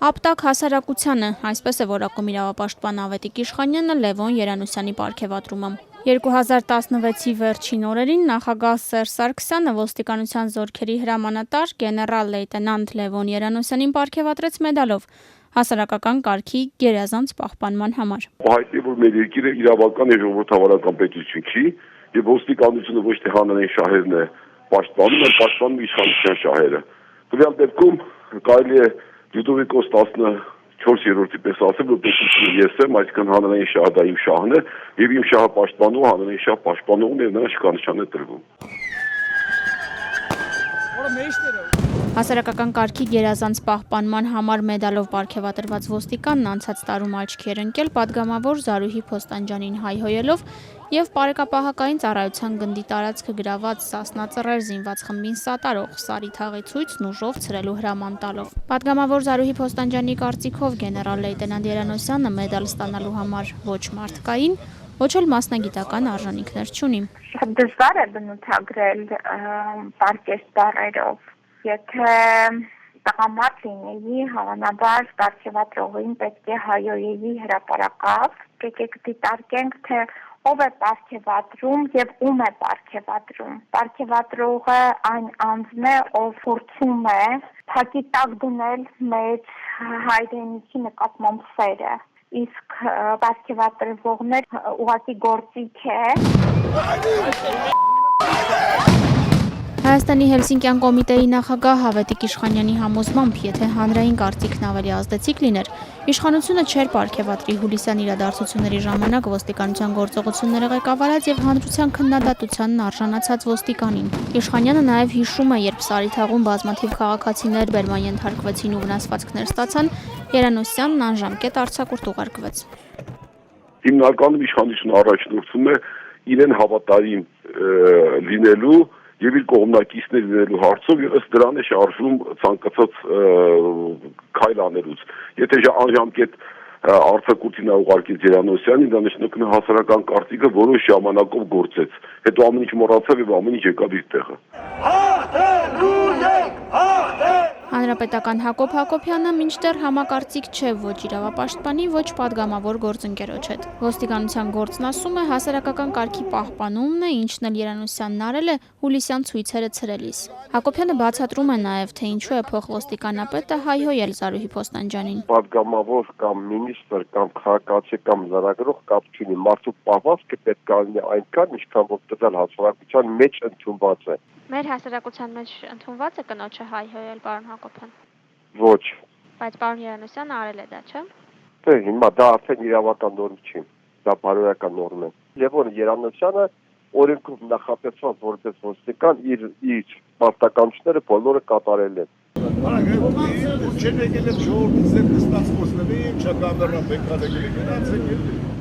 Ապտակ հասարակությանը, այսպես է որակում իրավապաշտպան Ավետիք Իշխանյանը Լևոն Երանոսյանի պարգևատրումը։ 2016-ի վերջին օրերին նախագահ Սերժ Սարգսյանը ոստիկանության զորքերի հրամանատար գեներալ լեյտենանտ Լևոն Երանոսյանին պարգևատրեց մեդալով հասարակական կարգի գերազանց պահպանման համար։ Հայտնի է, որ մեր երկիրը իրավական եւ ժողովրդավարական պետություն չի, եւ ոստիկանությունը ոչ թե հանրային շահերն է պաշտպանում, այլ պաշտպանում իշխանության շահերը։ Տվյալ դեպքում կարելի է Լյուդովիկոս 14-րդի պես ասել, որ պետությունը ես եմ, այսինքն հանրային շահը դա իմ շահն է, եւ իմ շահը պաշտպանող հանրային շահ պաշտպանողն եւ նրան շքանշան է տրվում։ Հասարակական կարգի գերազանց պահպանման համար մեդալով պարգևատրված ոստիկանն անցած տարում աչքի էր ընկել պատգամավոր Զարուհի Փոստանջյանին հայհոյելով եւ պարեկապահակային ծառայության գնդի տարածքը գրաված Սասնա Ծռեր զինված խմբին սատարող Սարի թաղի ցույցն ուժով ցրելու հրաման տալով։ Պատգամավոր Զարուհի Փոստանջյանի կարծիքով գեներալ լեյտենանտ Երանոսյանը մեդալ ստանալու համար ոչ մարդկային, ոչ էլ մասնագիտական արժանինքներ չունի։ Շատ դժվար է բնութագրել պարկեստարերով։ Եթե տղամարդ լինեի, հավանաբար պարգևատրողին պետք է հայոյեի հրապարակավ, եկեք դիտարկենք, թե ով է պարգևատրում եւ ում է պարգևատրում։ Պարգևատրողը այն անձն է, ով փորձում է փակի տակ դնել մեր հայրենիքի նկատմամբ սերը, իսկ պարգևատրվողներ ուղղակի գործիք է։ Հայաստանի Հելսինկյան կոմիտեի նախագահ Ավետիք Իշխանյանի համոզմամբ, եթե հանրային կարծիքն ավելի ազդեցիկ լիներ, իշխանությունը չէր պարգևատրի հուլիսյան իրադարձությունների ժամանակ ոստիկանության գործողությունները ղեկավարած եւ հանրության քննադատությանն արժանացած ոստիկանին։ Իշխանյանը նաեւ հիշում է, երբ Սարի թաղում բազմաթիվ քաղաքացիներ բերման ենթարկվեցին ու վնասվածքներ ստացան, Երանոսյանն անժամկետ արձակուրդ ուղարկվեց։ Հիմնականում իշխանությունը առաջնորդվում է իրեն հավատարիմ լինելու եւ իր կողմնակիցներ լինելու հարցով եւ ըստ դրան է շարժվում ցանկացած քայլ անելուց։ Եթե անժամկետ արձակուրդին ուղարկեց Երանոսյանին, դա նշանակում է հասարակական կարծիքը որոշ ժամանակով գործեց։ Հետո ամեն ինչ մոռացավ եւ ամեն ինչ եկավ իր տեղը։ Հանրապետական Հակոբ Հակոբյանը մինչդեռ համակարծիք չէ ոչ իրավապաշտպանի, ոչ պատգամավոր գործընկերոջ հետ։ Ոստիկանության գործն ասում է հասարակական կարգի պահպանումն է, ինչն էլ Երանոսյանն արել է հուլիսյան ցույցերը ցրելիս։ Հակոբյանը բացատրում է նաև, թե ինչու է փոխոստիկանապետը հայհոյել Զարուհի Փոստանջյանին։ Պատգամավոր կամ մինիստր կամ քաղաքացի կամ լրագրող կապ չունի, մարդու պահվածքը պետք է լինի այնքան, ինչքան որ տվյալ հասարակության մեջ ընդունված է։ Մեր հասարակության մեջ ընդունված է կնոջը հայհոյել, պարոն Հակոբյան։ Ոչ։ Բայց պարոն Երանոսյանը արել է դա, չէ՞։ Դե հիմա դա արդեն իրավական նորմ չի, դա բարոյական նորմ է։ Լևոն Երանոսյանը օրենքով նախատեսված որպես ոստիկան իր պարտականությունները բոլորը կատարել է։ Չեն եկել ժողովրդի զերծ ստացվողները, չկամերան բեկարել գնացել։